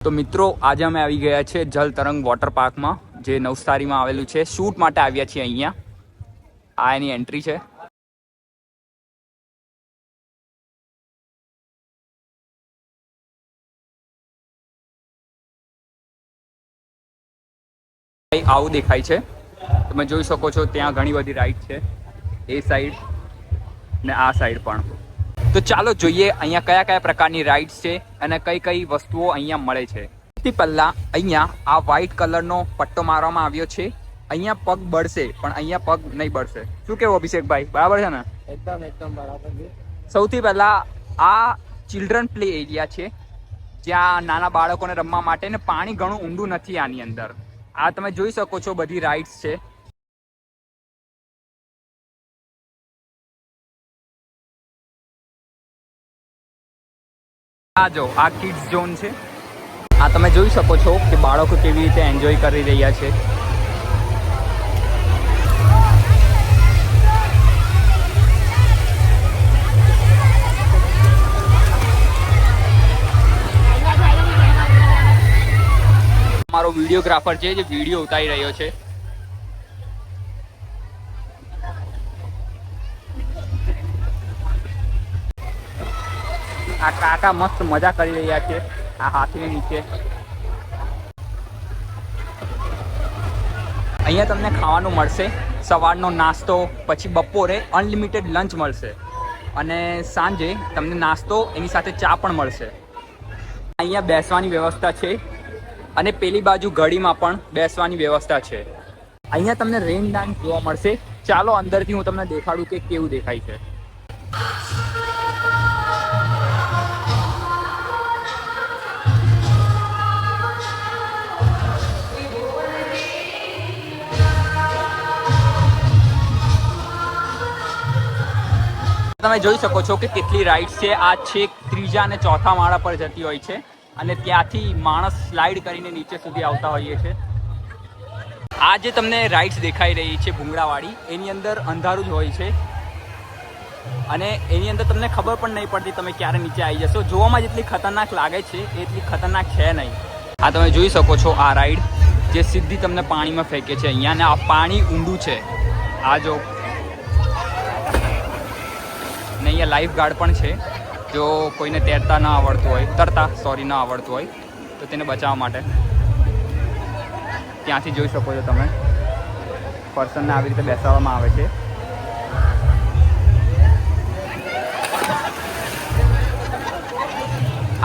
તો મિત્રો આજે અમે આવી ગયા છે જલ તરંગ વોટર પાર્કમાં, જે નવસારીમાં આવેલું છે. શૂટ માટે આવ્યા છીએ અહીંયા. આ એની એન્ટ્રી છે. આવું દેખાય છે. તમે જોઈ શકો છો ત્યાં ઘણી બધી રાઈડ છે, એ સાઈડ ને આ સાઈડ પણ. તો ચાલો જોઈએ અહીંયા કયા કયા પ્રકારની રાઈડ્સ છે અને કઈ કઈ વસ્તુઓ અહીંયા મળે છે. સૌથી પહેલા અહીંયા આ વ્હાઈટ કલરનો પટ્ટો મારવામાં આવ્યો છે. અહીંયા પગ બળશે પણ અહીંયા પગ નહીં બળશે. શું કેવું અભિષેકભાઈ, બરાબર છે ને? એકદમ બરાબર છે. સૌથી પહેલા આ ચિલ્ડ્રન પ્લે એરિયા છે, જ્યાં નાના બાળકોને રમવા માટે, ને પાણી ઘણું ઊંડું નથી આની અંદર. આ તમે જોઈ શકો છો બધી રાઈડ્સ છે. આ જો આ કિડ્સ ઝોન છે. આ તમે જોઈ શકો છો કે બાળકો કેવી રીતે એન્જોય કરી રહ્યા છે. મારો વિડીયોગ્રાફર છે જે વિડીયો ઉતારી રહ્યો છે. આ કાકા મસ્ત મજા કરી રહ્યા છે આ હાથીની નીચે. અહીંયા તમને ખાવાનું મળશે, સવારનો નાસ્તો, પછી બપોરે અનલિમિટેડ લંચ મળશે, અને સાંજે તમને નાસ્તો એની સાથે ચા પણ મળશે. અહીંયા બેસવાની વ્યવસ્થા છે, અને પેલી બાજુ ઘડીમાં પણ બેસવાની વ્યવસ્થા છે. અહીંયા તમને રેન ડાન્સ જોવા મળશે. ચાલો અંદરથી હું તમને દેખાડું કે કેવું દેખાય છે. તમે જોઈ શકો છો કે કેટલી રાઇડ્સ છે. આ છેક ત્રીજા અને ચોથા માળા પર જતી હોય છે, અને ત્યાંથી માણસ સ્લાઇડ કરીને નીચે સુધી આવતા હોઈએ છે. આ જે તમને રાઇડ્સ દેખાઈ રહી છે ભૂંગળાવાળી, એની અંદર અંધારું જ હોય છે, અને એની અંદર તમને ખબર પણ નહીં પડતી તમે ક્યારે નીચે આવી જશો. જોવામાં જેટલી ખતરનાક લાગે છે એટલી ખતરનાક છે નહીં. આ તમે જોઈ શકો છો આ રાઇડ જે સીધી તમને પાણીમાં ફેંકે છે અહીંયા, અને આ પાણી ઊંડું છે. આ જો, ને અહીંયા લાઈફ ગાર્ડ પણ છે. જો કોઈને તરતા ન આવડતું હોય તો તેને બચાવવા માટે ત્યાંથી જોઈ શકો છો તમે પર્સનને આવી રીતે બેસાડવામાં આવે છે.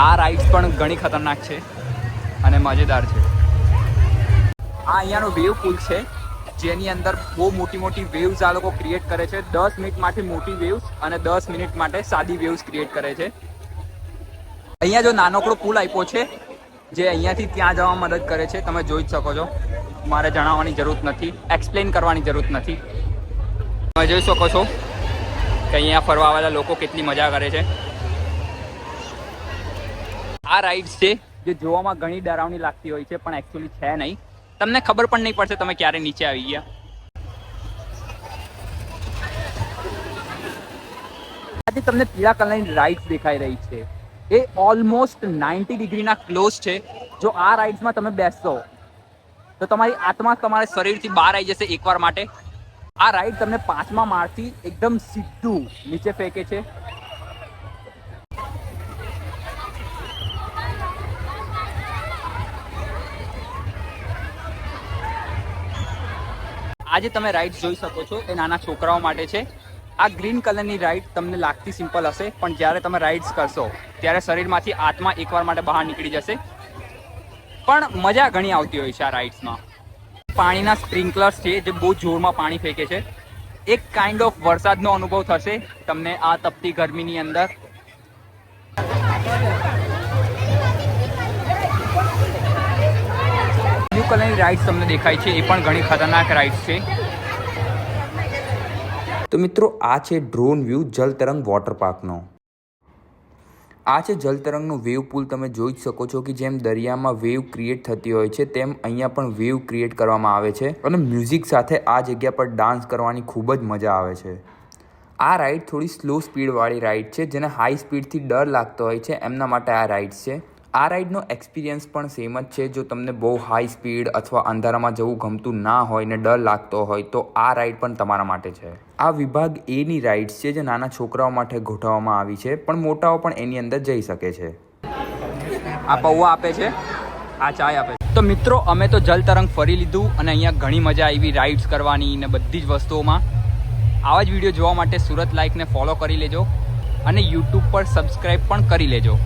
આ રાઇડ્સ પણ ઘણી ખતરનાક છે અને મજેદાર છે. આ અહીંયાનો વેવ પુલ છે, જેની અંદર બહુ મોટી મોટી વેવ્સ આ લોકો ક્રિએટ કરે છે. 10 મિનિટ માટે મોટી વેવ્સ અને 10 મિનિટ માટે સાદી વેવ્સ ક્રિએટ કરે છે. અહીંયા જો નાનકડો પુલ આપ્યો છે, જે અહીંયાથી ત્યાં જવા મદદ કરે છે. તમે જોઈ જ શકો છો. મારે જણાવવાની જરૂર નથી, એક્સપ્લેન કરવાની જરૂર નથી. તમે જોઈ શકો છો કે અહીંયા ફરવા આવેલા લોકો કેટલી મજા કરે છે. આ રાઇડ્સ છે જે જોવામાં ઘણી ડરાવની લાગતી હોય છે, પણ એકચ્યુઅલી છે નહીં. તમને ખબર પણ નહીં પડશે તમે ક્યારે નીચે આવી ગયા. આજે તમને પીળા કલરની રાઇડ્સ દેખાઈ રહી છે. એ ઓલમોસ્ટ 90 ડિગ્રીના ક્લોઝ છે. જો આ રાઇડ્સમાં તમે બેસશો તો તમારી આત્મા તમારા શરીરથી બહાર આવી જશે એકવાર માટે. આ રાઇડ તમને 5મા માળથી એકદમ સીધું નીચે ફેંકે છે. આજે તમે રાઇડ્સ જોઈ શકો છો એ નાના છોકરાઓ માટે છે. આ ગ્રીન કલરની રાઇડ તમને લાગતી સિમ્પલ હશે, પણ જ્યારે તમે રાઇડ્સ કરશો ત્યારે શરીરમાંથી આત્મા એકવાર માટે બહાર નીકળી જશે. પણ મજા ઘણી આવતી હોય છે આ રાઇડ્સમાં. પાણીના સ્પ્રિંકલર્સ છે જે બહુ જોરમાં પાણી ફેંકે છે. એક કાઇન્ડ ઓફ વરસાદનો અનુભવ થશે તમને આ તપતી ગરમીની અંદર. બ્લુ કલરની રાઇડ્સ તમને દેખાય છે, એ પણ ઘણી ખતરનાક રાઇડ્સ છે. તો મિત્રો, આ છે ડ્રોન વ્યૂ જલ તરંગ વોટર પાર્કનો. આ છે જલ તરંગનો વેવ પુલ. તમે જોઈ જ શકો છો કે જેમ દરિયામાં વેવ ક્રિએટ થતી હોય છે, તેમ અહીંયા પણ વેવ ક્રિએટ કરવામાં આવે છે, અને મ્યુઝિક સાથે આ જગ્યા પર ડાન્સ કરવાની ખૂબ જ મજા આવે છે. આ રાઇડ થોડી સ્લો સ્પીડવાળી રાઇડ છે, જેને હાઈ સ્પીડથી ડર લાગતો હોય છે એમના માટે આ રાઇડ્સ છે. આ રાઈડનો એક્સપિરિયન્સ પણ સેમ જ છે. જો તમને બહુ હાઈ સ્પીડ અથવા અંધારામાં જવું ગમતું ના હોય ને ડર લાગતો હોય તો આ રાઈડ પણ તમારા માટે છે. આ વિભાગ એની રાઇડ્સ છે જે નાના છોકરાઓ માટે ગોઠવવામાં આવી છે, પણ મોટાઓ પણ એની અંદર જઈ શકે છે. આ પૌવા આપે છે, આ ચાય આપે છે. તો મિત્રો અમે તો જલ તરંગ ફરી લીધું અને અહીંયા ઘણી મજા આવી રાઇડ્સ કરવાની ને બધી જ વસ્તુઓમાં. આવા જ વિડીયો જોવા માટે સુરત લાઈકને ફોલો કરી લેજો અને યુટ્યુબ પર સબસ્ક્રાઈબ પણ કરી લેજો.